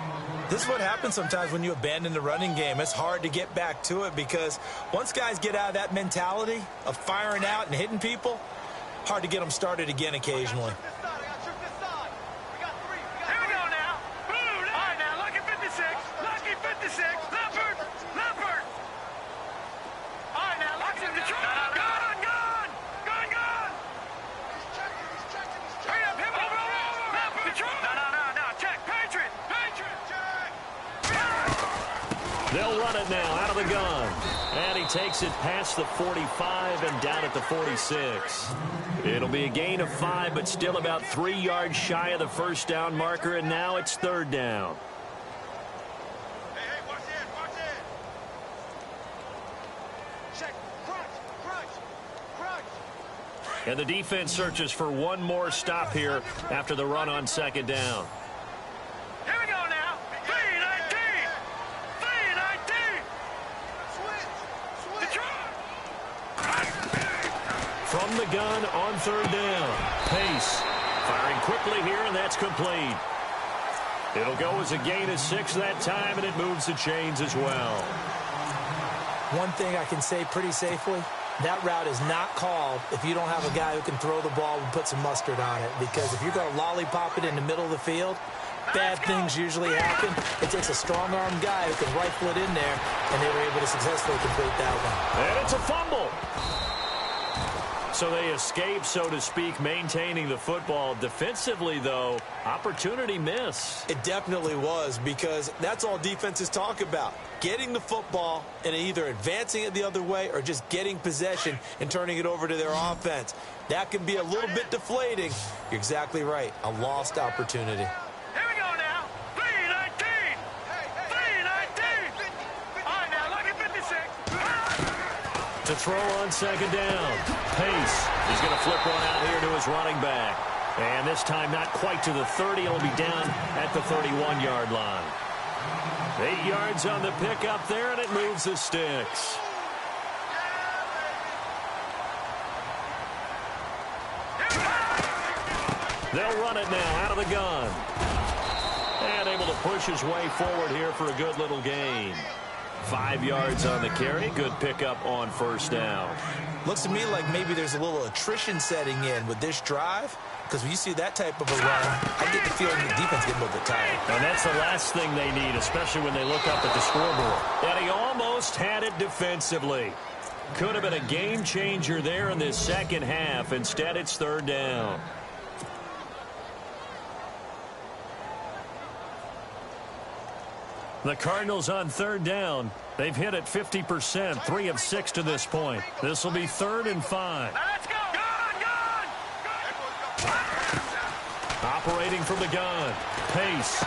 [SPEAKER 3] This is what happens sometimes when you abandon the running game. It's hard to get back to it because once guys get out of that mentality of firing out and hitting people, hard to get them started again occasionally.
[SPEAKER 2] They'll run it now out of the gun. And he takes it past the 45 and down at the 46. It'll be a gain of 5, but still about 3 yards shy of the 1st down marker, and now it's 3rd down.
[SPEAKER 5] Hey, watch it. Check, crunch.
[SPEAKER 2] And the defense searches for one more stop here after the run on 2nd down.
[SPEAKER 4] Here we go now. 3-19.
[SPEAKER 2] From the gun on 3rd down. Pace. Firing quickly here, and that's complete. It'll go as a gain of 6 that time, and it moves the chains as well.
[SPEAKER 3] One thing I can say pretty safely, that route is not called if you don't have a guy who can throw the ball and put some mustard on it. Because if you're going to lollipop it in the middle of the field, bad things usually happen. It takes a strong-armed guy who can rifle it in there, and they were able to successfully complete that one.
[SPEAKER 2] And it's a fumble. So they escape, so to speak, maintaining the football. Defensively, though, opportunity miss.
[SPEAKER 3] It definitely was, because that's all defenses talk about. Getting the football and either advancing it the other way or just getting possession and turning it over to their offense. That can be a little bit deflating. You're exactly right. A lost opportunity.
[SPEAKER 4] Here we go now. 3-19. 3-19. All right, now look at 56.
[SPEAKER 2] To throw on 2nd down. Pace. He's going to flip one out here to his running back. And this time not quite to the 30. It'll be down at the 31-yard line. 8 yards on the pickup there, and it moves the sticks. They'll run it now out of the gun. And able to push his way forward here for a good little gain. 5 yards on the carry. Good pickup on 1st down.
[SPEAKER 3] Looks to me like maybe there's a little attrition setting in with this drive. Because when you see that type of a run, I get the feeling the defense getting a little bit tired.
[SPEAKER 2] And that's the last thing they need, especially when they look up at the scoreboard. And he almost had it defensively. Could have been a game changer there in this 2nd half. Instead, it's 3rd down. The Cardinals on 3rd down. They've hit it 50%, 3 of 6 to this point. This will be 3rd and 5.
[SPEAKER 4] Now let's go.
[SPEAKER 2] Operating from the gun. Pace.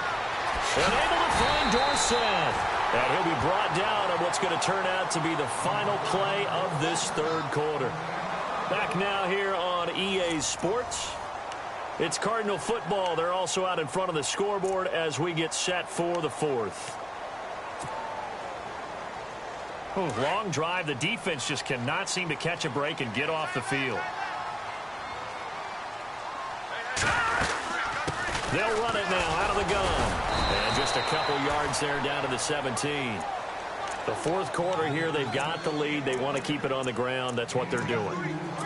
[SPEAKER 2] And able to find Dorsett. And he'll be brought down on what's going to turn out to be the final play of this 3rd quarter. Back now here on EA Sports. It's Cardinal football. They're also out in front of the scoreboard as we get set for the 4th. Long drive. The defense just cannot seem to catch a break and get off the field. They'll run it now out of the gun. And just a couple yards there down to the 17. The 4th quarter here, they've got the lead. They want to keep it on the ground. That's what they're doing.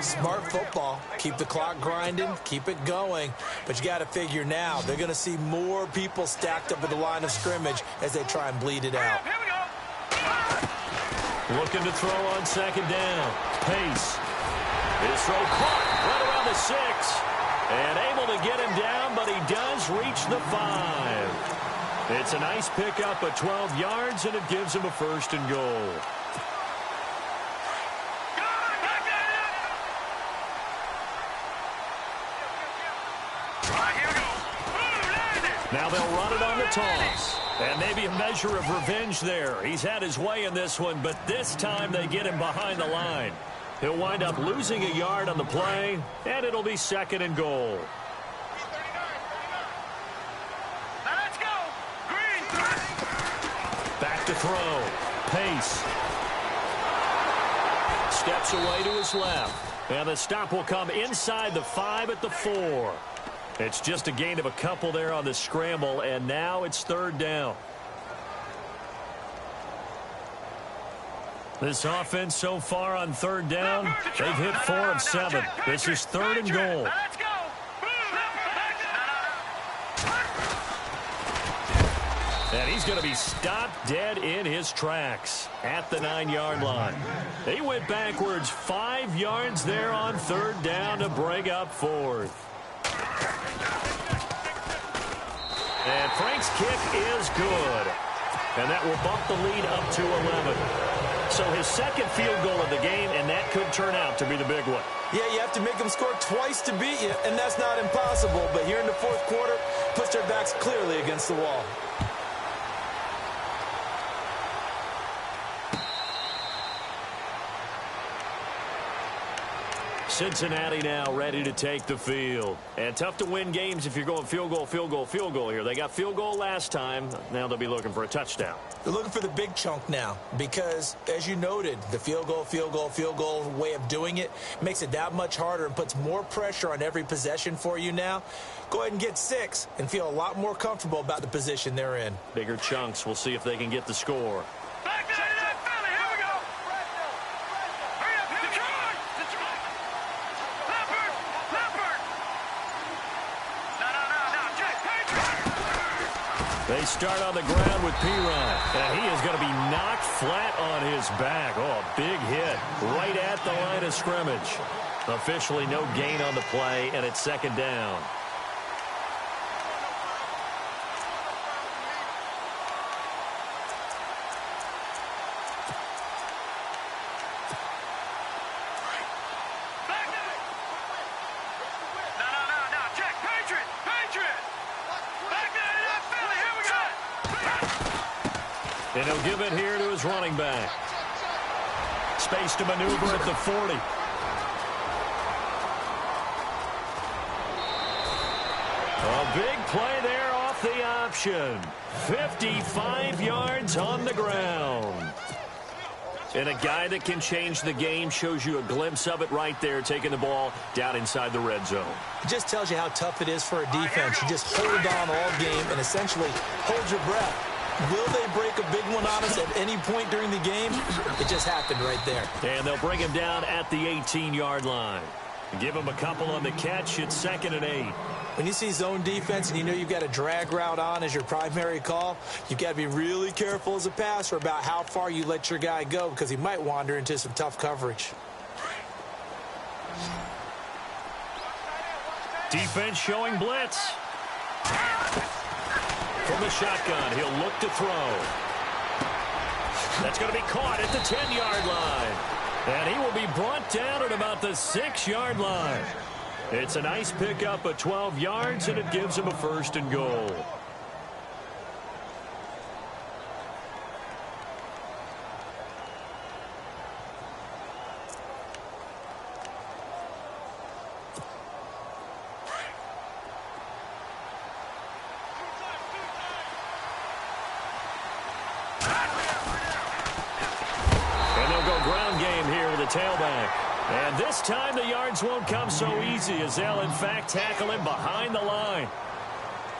[SPEAKER 3] Smart football. Keep the clock grinding. Keep it going. But you got to figure now, they're going to see more people stacked up at the line of scrimmage as they try and bleed it out.
[SPEAKER 4] Here we go.
[SPEAKER 2] Looking to throw on 2nd down. Pace. His throw caught right around the 6. And able to get him down, but he does reach the 5. It's a nice pickup of 12 yards, and it gives him a 1st and goal. Now they'll run it on the toss. And maybe a measure of revenge there. He's had his way in this one, but this time they get him behind the line. He'll wind up losing a yard on the play, and it'll be 2nd and goal.
[SPEAKER 4] Now let's go. Green.
[SPEAKER 2] Back to throw. Pace. Steps away to his left. And the stop will come inside the 5 at the 4. It's just a gain of a couple there on the scramble, and now it's 3rd down. This offense so far on 3rd down, they've hit 4 of 7. This is 3rd and goal.
[SPEAKER 4] Let's go.
[SPEAKER 2] And he's going to be stopped dead in his tracks at the 9-yard line. He went backwards 5 yards there on 3rd down to bring up 4th. And Frank's kick is good. And that will bump the lead up to 11. So his 2nd field goal of the game, and that could turn out to be the big one.
[SPEAKER 3] Yeah, you have to make them score twice to beat you, and that's not impossible. But here in the 4th quarter, puts their backs clearly against the wall.
[SPEAKER 2] Cincinnati now ready to take the field. And tough to win games if you're going field goal, field goal, field goal here. They got field goal last time. Now they'll be looking for a touchdown.
[SPEAKER 3] They're looking for the big chunk now because, as you noted, the field goal way of doing it makes it that much harder and puts more pressure on every possession for you now. Go ahead and get 6 and feel a lot more comfortable about the position they're in.
[SPEAKER 2] Bigger chunks. We'll see if they can get the score.
[SPEAKER 4] Back to that Philly. Here we go. Hurry up. Detroit. Leopard. No. Jay, Patriot.
[SPEAKER 2] They start on the ground with P-Ryan. And he is going to be knocked flat on his back. Oh, a big hit right at the line of scrimmage. Officially no gain on the play, and it's 2nd down. And he'll give it here to his running back. Space to maneuver at the 40. A big play there off the option. 55 yards on the ground. And a guy that can change the game shows you a glimpse of it right there, taking the ball down inside the red zone.
[SPEAKER 3] It just tells you how tough it is for a defense. You just hold on all game and essentially hold your breath. Will they break a big one on us at any point during the game? It just happened right there.
[SPEAKER 2] And they'll bring him down at the 18-yard line. Give him a couple on the catch. It's 2nd and 8.
[SPEAKER 3] When you see zone defense and you know you've got a drag route on as your primary call, you've got to be really careful as a passer about how far you let your guy go because he might wander into some tough coverage.
[SPEAKER 2] Defense showing blitz. From the shotgun, he'll look to throw. That's going to be caught at the 10-yard line. And he will be brought down at about the 6-yard line. It's a nice pickup of 12 yards, and it gives him a 1st and goal. Tailback. And this time the yards won't come so easy as they'll, in fact, tackle him behind the line.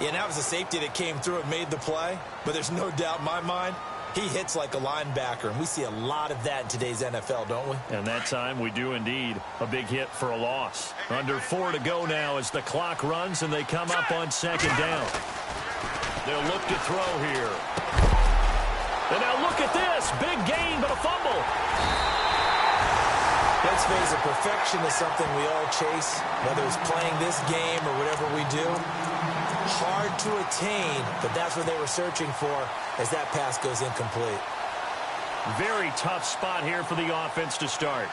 [SPEAKER 3] Yeah, and that was a safety that came through and made the play. But there's no doubt in my mind, he hits like a linebacker. And we see a lot of that in today's NFL, don't we?
[SPEAKER 2] And that time we do indeed. A big hit for a loss. Under 4 to go now as the clock runs and they come up on 2nd down. They'll look to throw here. And now look at this. Big gain, but a fumble.
[SPEAKER 3] Let's face it, perfection is something we all chase, whether it's playing this game or whatever we do. Hard to attain, but that's what they were searching for as that pass goes incomplete.
[SPEAKER 2] Very tough spot here for the offense to start.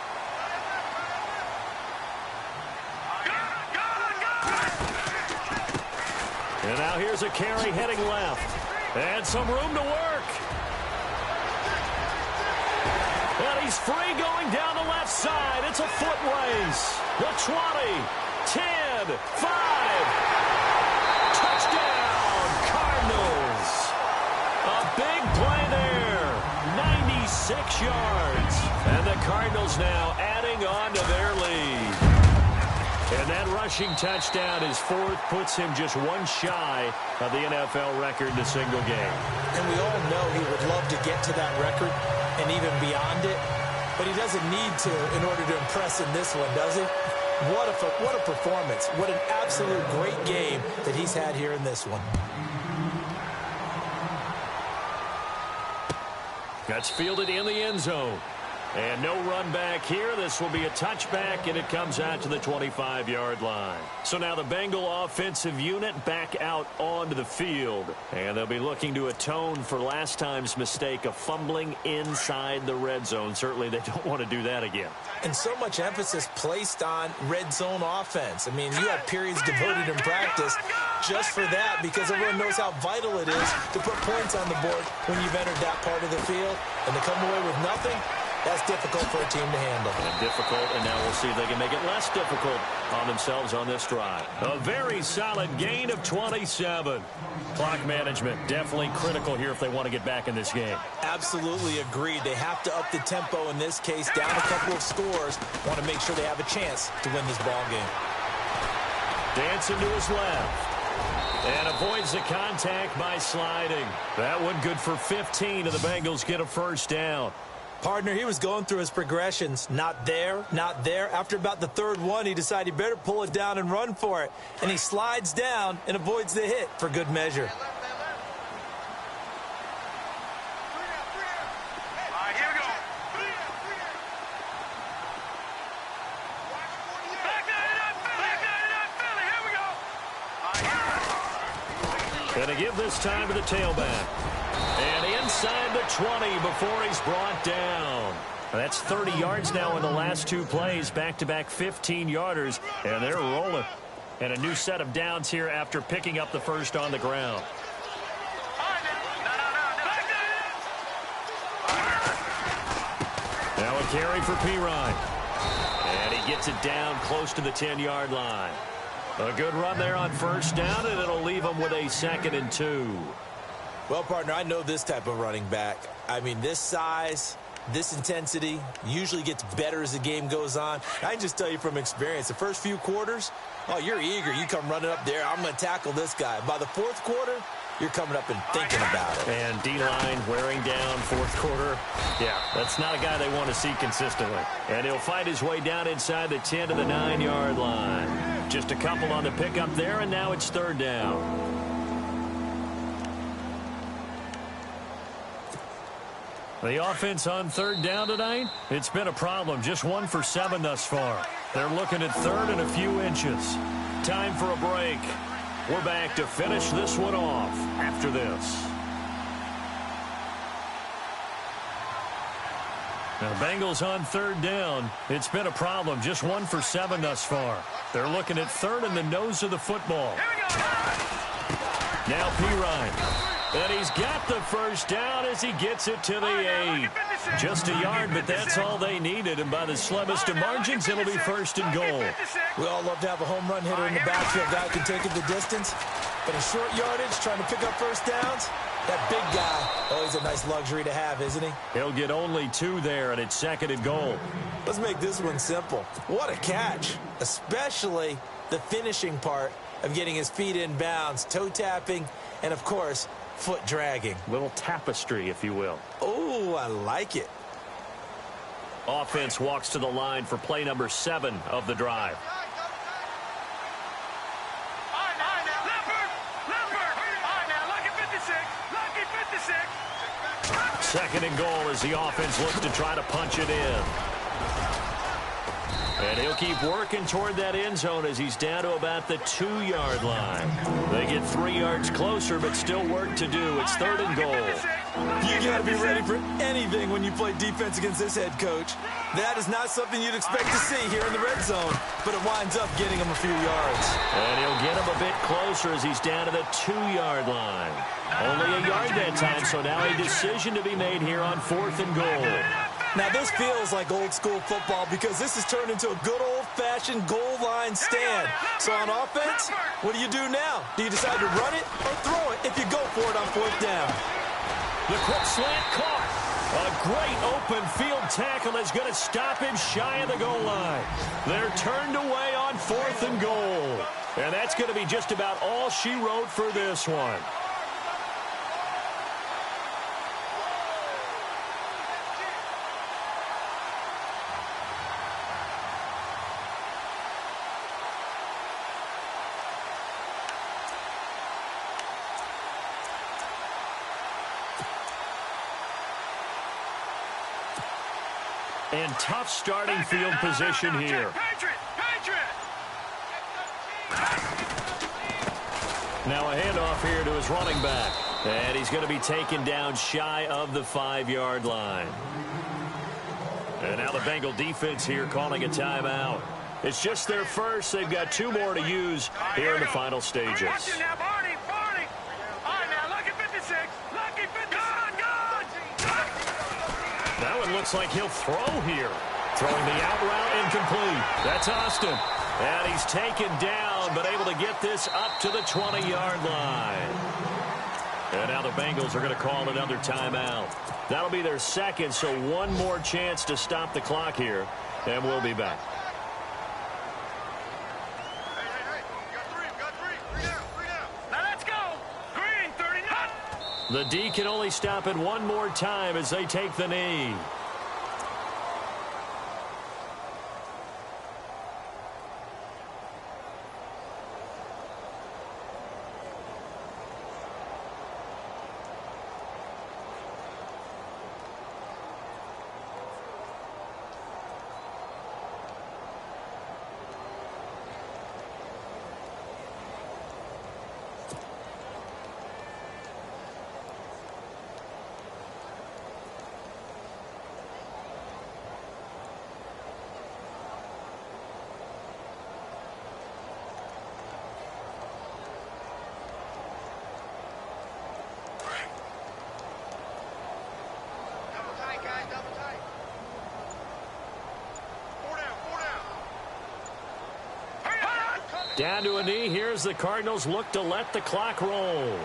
[SPEAKER 2] And now here's a carry heading left. And some room to work. And he's free going down the left side. It's a foot race. The 20, 10, 5. Touchdown, Cardinals. A big play there. 96 yards. And the Cardinals now adding on to their lead. And that rushing touchdown, his fourth, puts him just one shy of the NFL record in a single game.
[SPEAKER 3] And we all know he would love to get to that record and even beyond it, but he doesn't need to in order to impress in this one, does he? What a performance. What an absolute great game that he's had here in this one.
[SPEAKER 2] That's fielded in the end zone. And no run back here. This will be a touchback, and it comes out to the 25-yard line. So now the Bengal offensive unit back out onto the field. And they'll be looking to atone for last time's mistake of fumbling inside the red zone. Certainly they don't want to do that again.
[SPEAKER 3] And so much emphasis placed on red zone offense. I mean, you have periods devoted in practice just for that because everyone knows how vital it is to put points on the board when you've entered that part of the field. And to come away with nothing, that's difficult for a team to handle.
[SPEAKER 2] And difficult, and now we'll see if they can make it less difficult on themselves on this drive. A very solid gain of 27. Clock management definitely critical here if they want to get back in this game.
[SPEAKER 3] Absolutely agreed. They have to up the tempo in this case, down a couple of scores. Want to make sure they have a chance to win this ball game.
[SPEAKER 2] Dancing to his left. And avoids the contact by sliding. That one good for 15, and the Bengals get a first down.
[SPEAKER 3] Partner, he was going through his progressions. Not there, not there. After about the third one, he decided he better pull it down and run for it. And he slides down and avoids the hit for good measure.
[SPEAKER 4] All right, here we go. Back there, Philly. Here we go.
[SPEAKER 2] Going to give this time to the tailback. And inside the 20 before he's brought down. That's 30 yards now in the last two plays. Back-to-back 15-yarders, and they're rolling. And a new set of downs here after picking up the first on the ground. Now a carry for Pirine. And he gets it down close to the 10-yard line. A good run there on first down, and it'll leave him with a 2nd and 2.
[SPEAKER 3] Well, partner, I know this type of running back. I mean, this size, this intensity usually gets better as the game goes on. I can just tell you from experience, the first few quarters, oh, you're eager. You come running up there, I'm going to tackle this guy. By the fourth quarter, you're coming up and thinking about it.
[SPEAKER 2] And D-line wearing down fourth quarter. Yeah, that's not a guy they want to see consistently. And he'll fight his way down inside the 10 to the 9-yard line. Just a couple on the pickup there, and now it's third down. The offense on third down tonight, it's been a problem. Just 1 for 7 thus far. They're looking at third and a few inches. Time for a break. We're back to finish this one off after this. Now, Bengals on third down. It's been a problem. Just 1 for 7 thus far. They're looking at third in the nose of the football. Now Pirine. And he's got the first down as he gets it to the 8. Just a yard, but that's all they needed. And by the slimmest of margins, it'll be first and goal.
[SPEAKER 3] We all love to have a home run hitter in the backfield. Guy who can take it the distance. But in short yardage, trying to pick up first downs, that big guy, always a nice luxury to have, isn't he?
[SPEAKER 2] He'll get only 2 there, and it's 2nd and goal.
[SPEAKER 3] Let's make this one simple. What a catch, especially the finishing part of getting his feet in bounds, toe tapping, and, of course, foot dragging.
[SPEAKER 2] Little tapestry, if you will.
[SPEAKER 3] Oh, I like it.
[SPEAKER 2] Offense walks to the line for play number 7 of the drive. Second and goal as the offense looks to try to punch it in. And he'll keep working toward that end zone as he's down to about the 2-yard line. They get 3 yards closer, but still work to do. It's 3rd and goal.
[SPEAKER 3] You got to be ready for anything when you play defense against this head coach. That is not something you'd expect to see here in the red zone, but it winds up getting him a few yards.
[SPEAKER 2] And he'll get him a bit closer as he's down to the 2-yard line. Only a yard that time, so now a decision to be made here on 4th and goal.
[SPEAKER 3] Now, this feels like old-school football because this has turned into a good old-fashioned goal line stand. So on offense, what do you do now? Do you decide to run it or throw it if you go for it on 4th down?
[SPEAKER 2] The quick slant caught. A great open field tackle is going to stop him shy of the goal line. They're turned away on 4th and goal. And that's going to be just about all she wrote for this one. And tough starting field position here. Now a handoff here to his running back. And he's going to be taken down shy of the 5-yard line. And now the Bengal defense here calling a timeout. It's just their first. They've got 2 more to use here in the final stages. That one looks like he'll throw here. Throwing the out route incomplete. That's Austin. And he's taken down, but able to get this up to the 20-yard line. And now the Bengals are going to call another timeout. That'll be their second, so 1 more chance to stop the clock here. And we'll be back. The D can only stop it 1 more time as they take the knee. Down to a knee. Here's the Cardinals look to let the clock roll.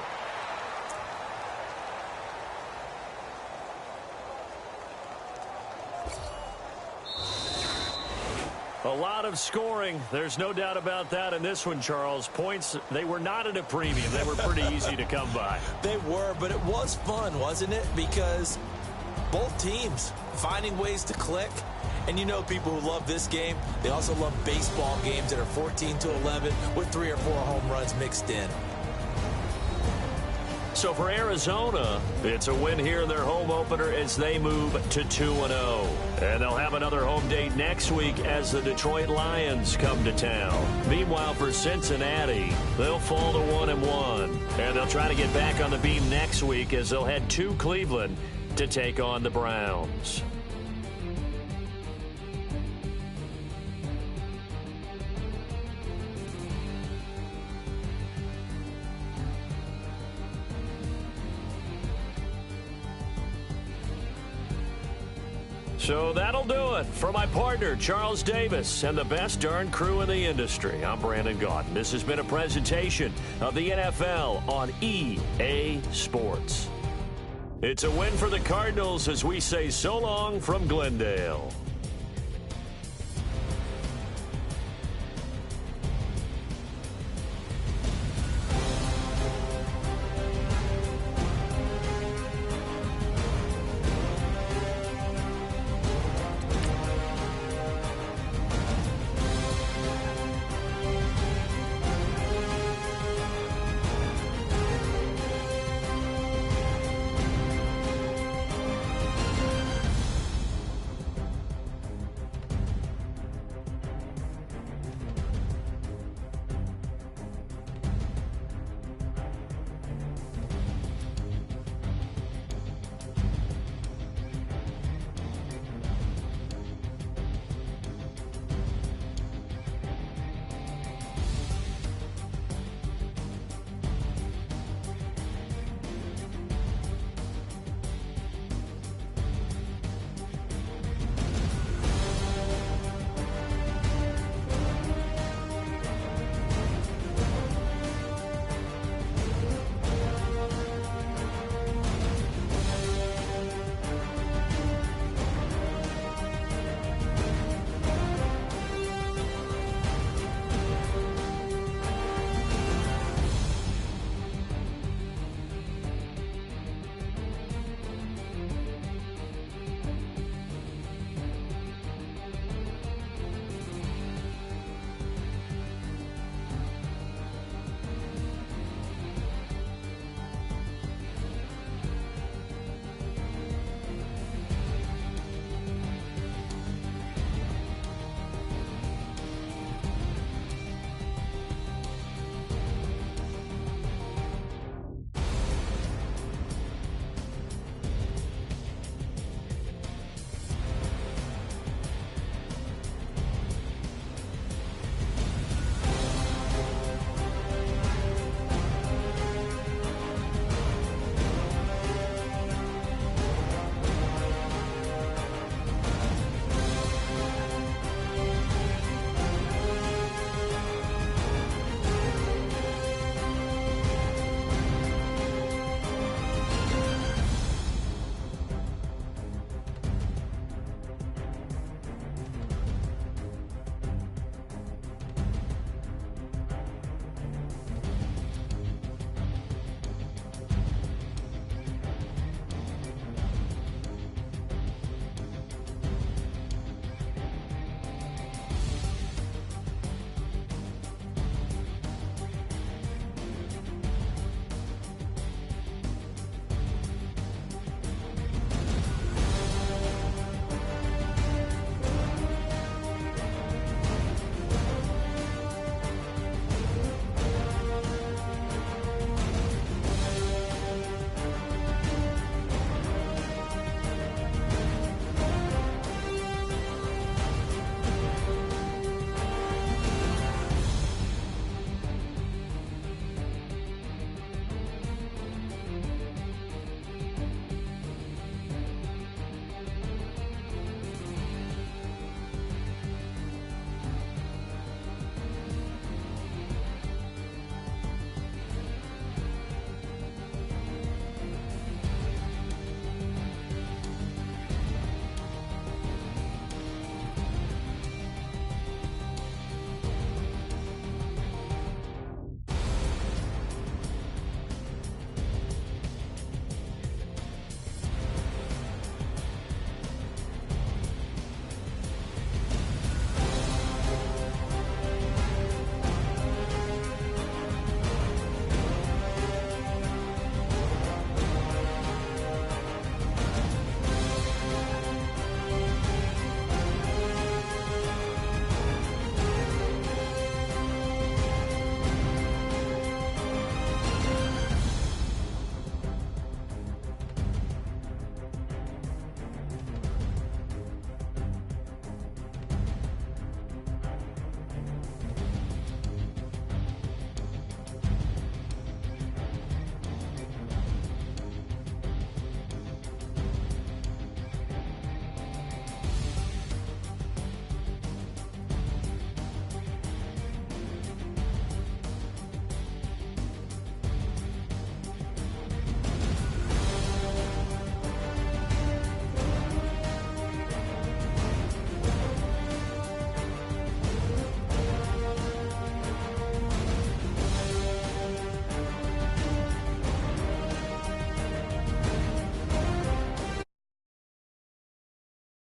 [SPEAKER 2] A lot of scoring. There's no doubt about that in this one, Charles. Points, they were not at a premium. They were pretty easy to come by.
[SPEAKER 3] They were, but it was fun, wasn't it? Because both teams finding ways to click. And you know people who love this game, they also love baseball games that are 14-11 with 3 or 4 home runs mixed in.
[SPEAKER 2] So for Arizona, it's a win here in their home opener as they move to 2-0. And they'll have another home date next week as the Detroit Lions come to town. Meanwhile, for Cincinnati, they'll fall to 1-1. And they'll try to get back on the beam next week as they'll head to Cleveland to take on the Browns. So that'll do it. For my partner, Charles Davis, and the best darn crew in the industry, I'm Brandon Gaudin. This has been a presentation of the NFL on EA Sports. It's a win for the Cardinals as we say so long from Glendale.